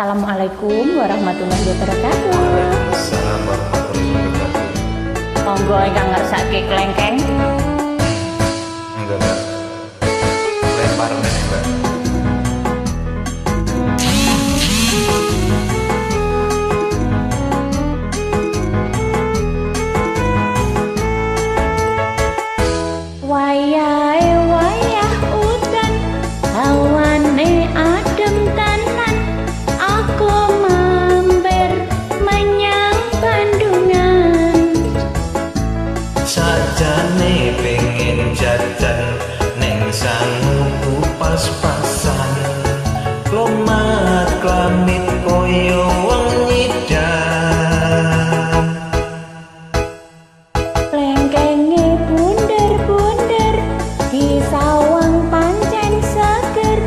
Assalamualaikum warahmatullahi wabarakatuh. Waalaikumsalam warahmatullahi wabarakatuh. Monggo ingkang ngersake klengkeng. Enggak. Lempar meneh, Mbak. Wayahe wayah udan, hawane adem tenan. Aku mampir menyang Bandungan. Sajane pengen jajan ning sanguku pas-pasan. Lomat klamit koyo wong nyidan. Klengkenge bunder-bunder, di sawang pancen seger.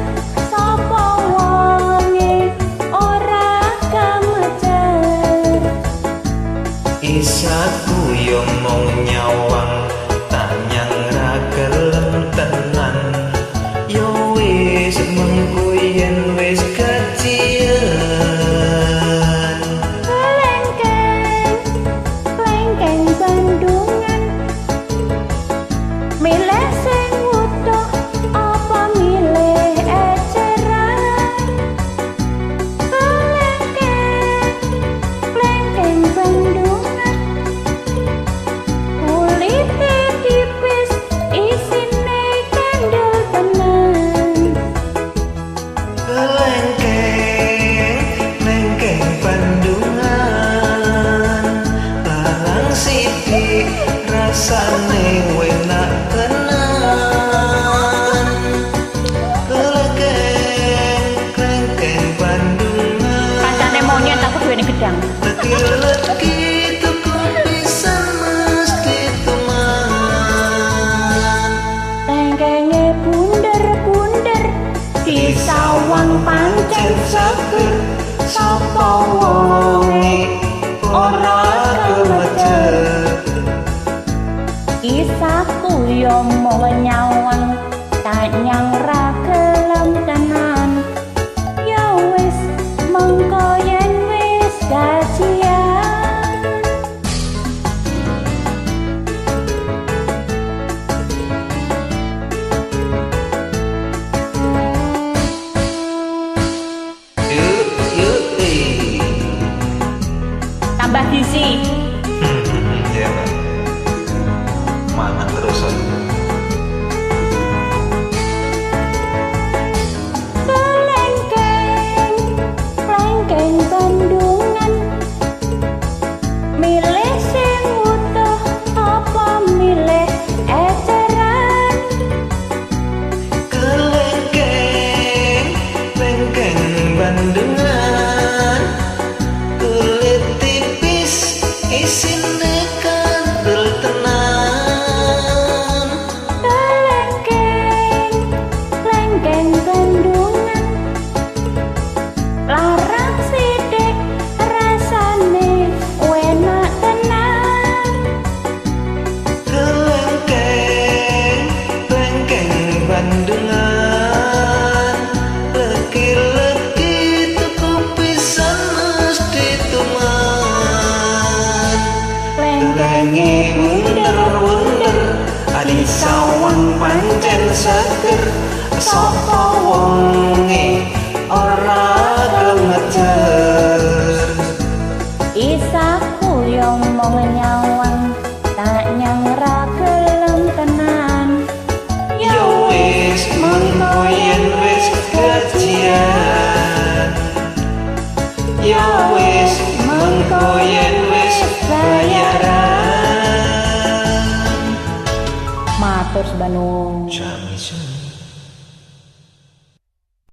Sapa wonge ora kemecer. Isaku yo mong nyawang tanyang ra gelem tenan. Yo wis mengko yen wis kacian. Klengkeng Bandungan, milih sing utuh apa milih eceran. Klengkeng Bandungan, kulite tipis isine kendel tenan. Klengkeng Bandungan, larang sithik rasane enak tenan. Klengkeng Bandungan, Kancane monyet aku duweni gedang. leki-leki tuku pisan mesti tuman. Klengkenge bunder-bunder, di sawang pancen seger. Sapa wonge ora kemecer. Isaku yo mau nyawang tanyang ra gelem tenan. Ya wis mengko yen wis gajian. Yuk, Tambah gizi. ya Mbak. Mangan terus. Klengkeng Bandungan, milih sing utuh apa milih eceran. Klengkeng Bandungan, kulit tipis isine kandel tenan. Klengkeng Bandungan, larang sithik rasane enak tenan. Klengkeng Bandungan, leki-leki tuku pisan mesti tuman. Klengkenge bunder-bunder, Adi sawang pancen seger. Sapa wonge ora kemecer. isaku yo mau nyawang tanyang ra gelem tenan. Ya wis mengko yen wis gajian. Ya wis mengko yen wis bayaran. Matur sebanung.